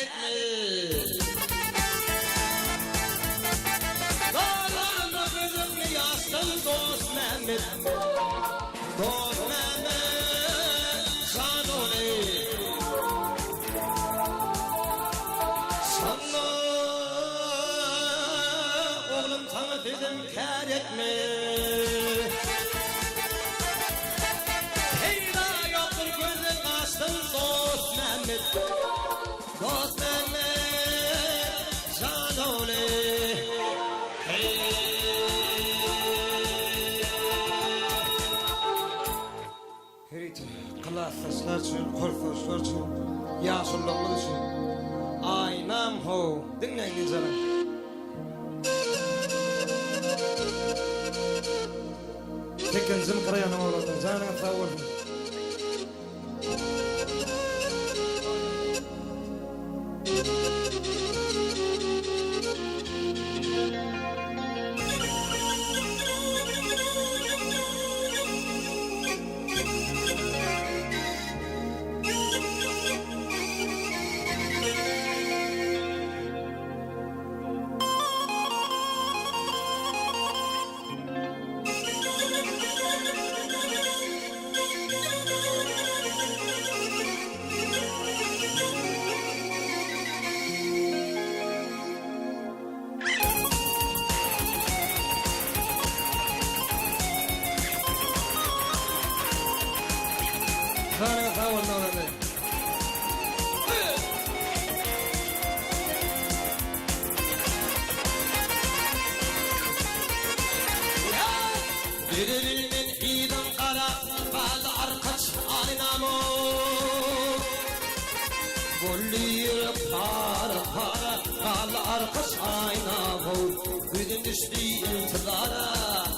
etme. Dağlarına gözümü yastın dost Mehmet. Dost Mehmet can olayım. Sana oğlum sana dedim kar etme. Heyda yoktur gözün açtın dost Mehmet. Dost Mehmet can olayım. Heyt kılaslar için, korkuşlar için, yaşlılar için. Aynam ho, dinleyin canım. Tekin zımkırayanım oğlum, canına sağ olun. Canına sağ olun oğlum. Birbirinin idam kara, bazı arkaç aynamı. Gollir para para, bazı arkaç aynamı. Güdün düştü intizara,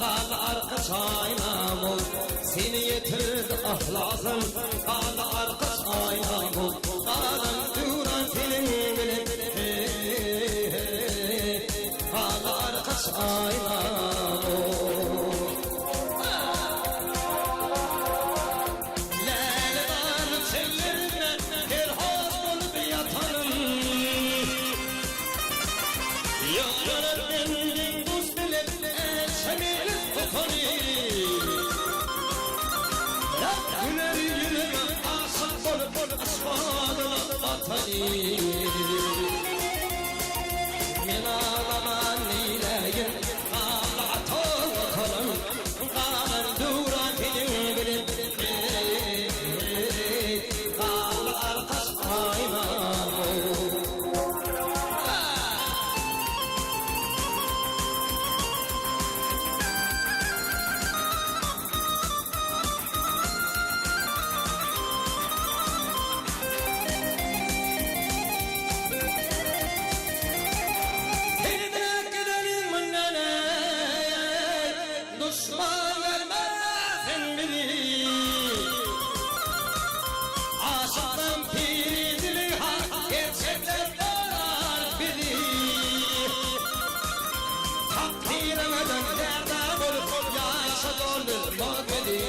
bazı arkaç aynamı. Seni yetirdi ahlasın, bazı arkaç aynamı. Bağdan duran senin bilin, bazı arkaç aynamı. Men ağlaman neyleyim, ağlatı vatanım, ağlar duran benim bilin, ağlar kaç aynam. Düşman vermezsin beni. Aşıktan pirizli hak, gerçekler var beni. Takdiremeden nerede bulup yaşa doldurma beni.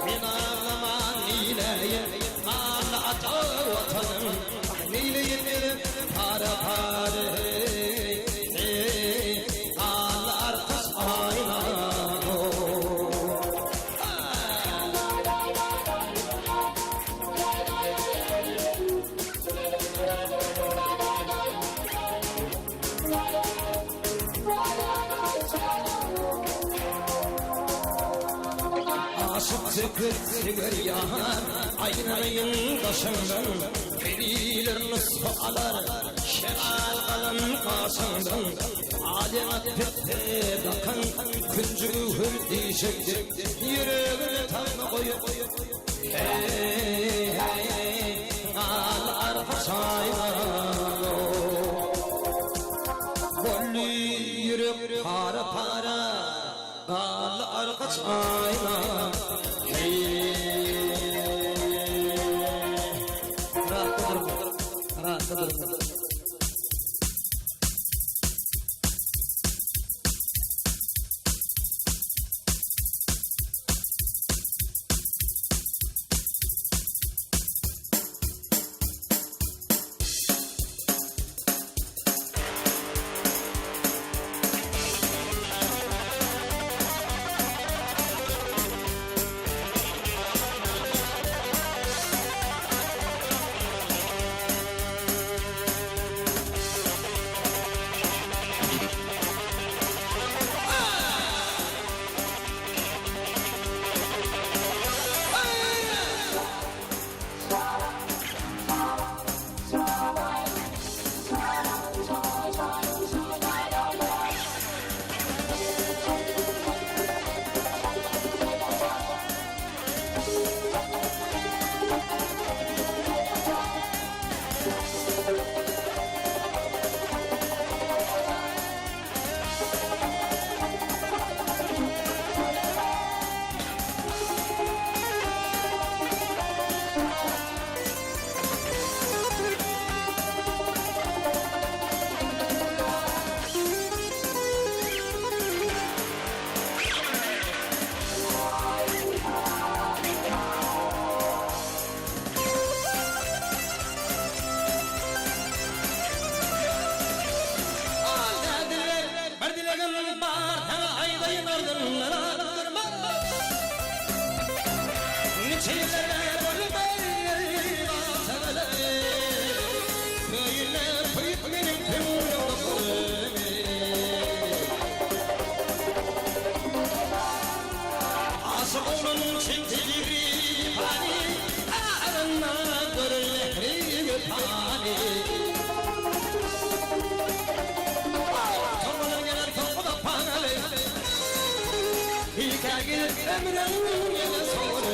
Men ağlaman neyleyim, ağlatı vatanım. Neyleyim benim para para. Aşık çıkıp sigar yağar, aynayın başından. Verilir nusfalar, şeral kalan karşından. Alemat bitti dakan, küncü hür diyecektir. Yüreğine tanı koyup, hey hey, ağlar kaçaylar. Golü yürek para para, ağlar kaçaylar. Rahat durma. çekti gibi hani arınma görünleri hani Torbalar gelir torbada paneli Hikaye emren yine sonra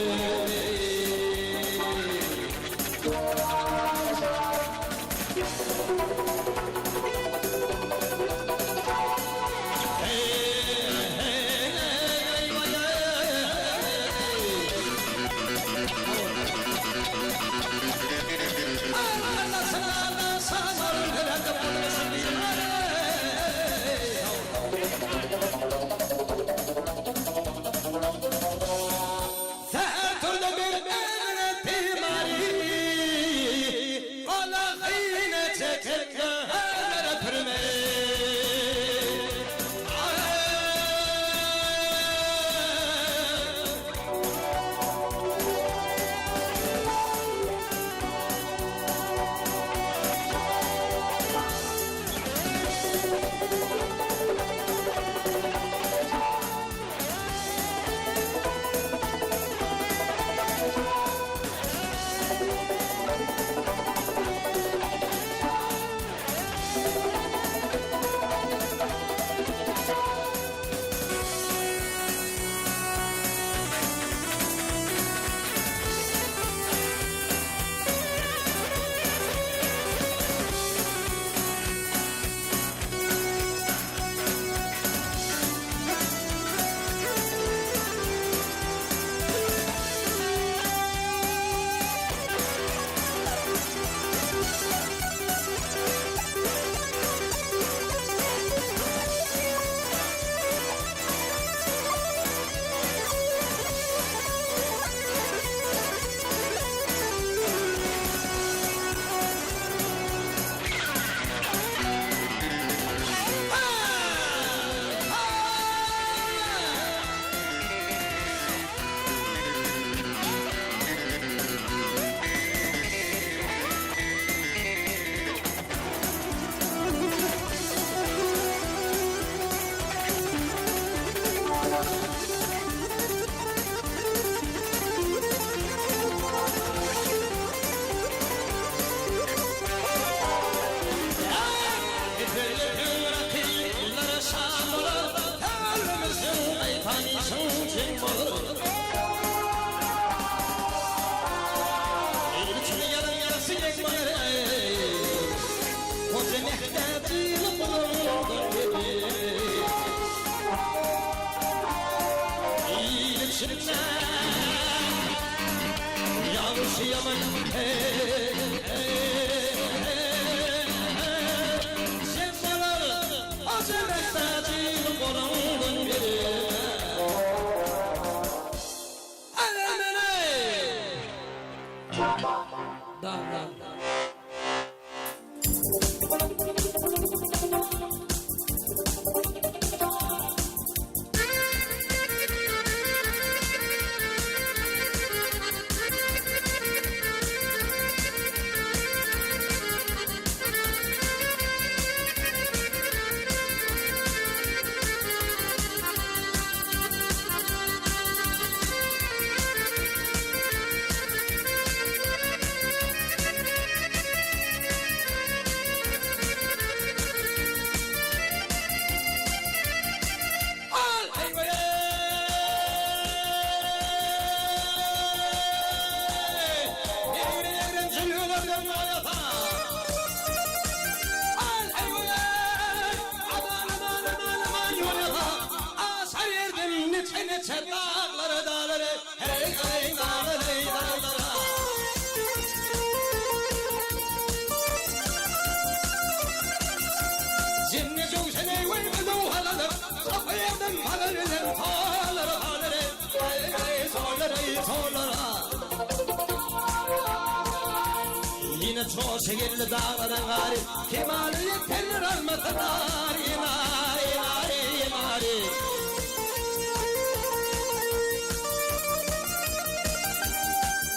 Yine çoğu şehirli dağların gari Kemali yeterler almadılar İnari, inari, inari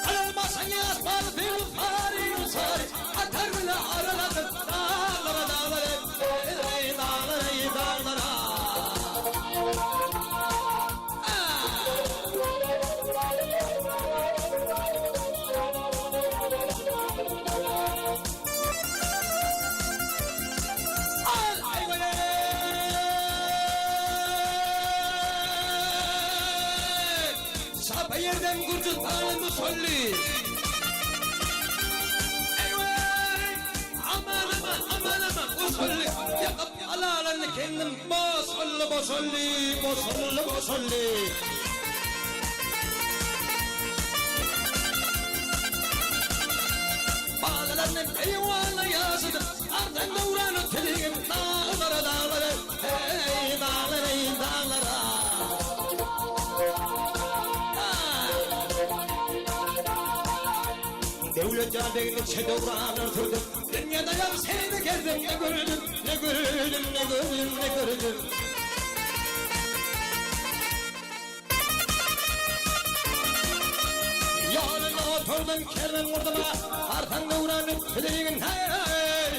Alılmasan yazmaz bir fari usari Atar bile araladı dağlara dağlara Dağlara, dağlara yerden kurcu tanımı solli. Eyvah! Aman aman aman aman usulli. Yakıp alalarını kendim bosolli bosolli bosolli bosolli. Bağlarını eyvallah yazdım. Ardın davranı teligim dağlara dağlara. Hey dağlara ey dağlara. Devlet caddeyle çedevranı oturdum. Dünyada yap seni de gezdim. Ne gördüm, ne gördüm, ne gördüm, ne gördüm. Yanına oturdum kervan orduma. Artan davranı teligim hey hey.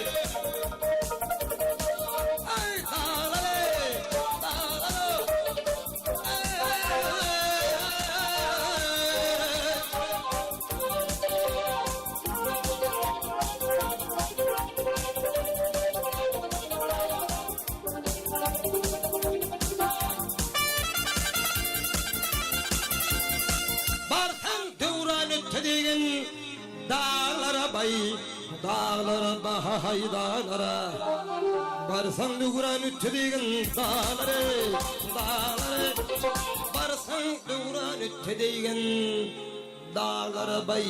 Hey dağlara ey dağlara. Bartan devran ötediğin dağlara bay, dağlara bahay dağlara. Barsan devran ötediğin dağlara, dağlara. Barsan devran ötediğin dağlara bay,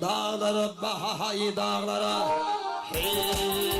dağlara bahay dağlara. Hey.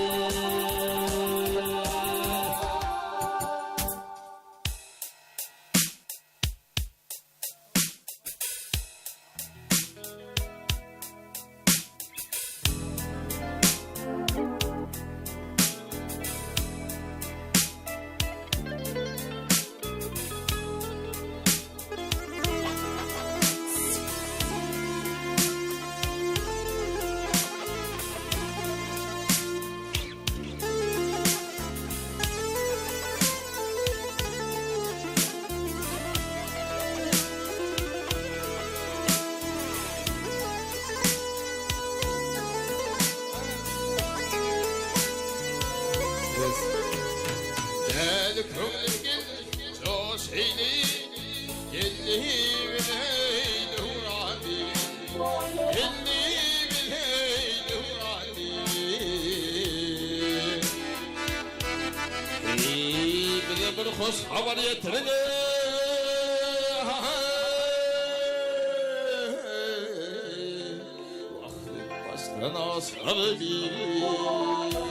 Gel köylüm gel, coş eyli, gelli bileyli huradi, gelli bileyli huradi. Bize bir hoş haber getirin. Vakti baştan asar bir.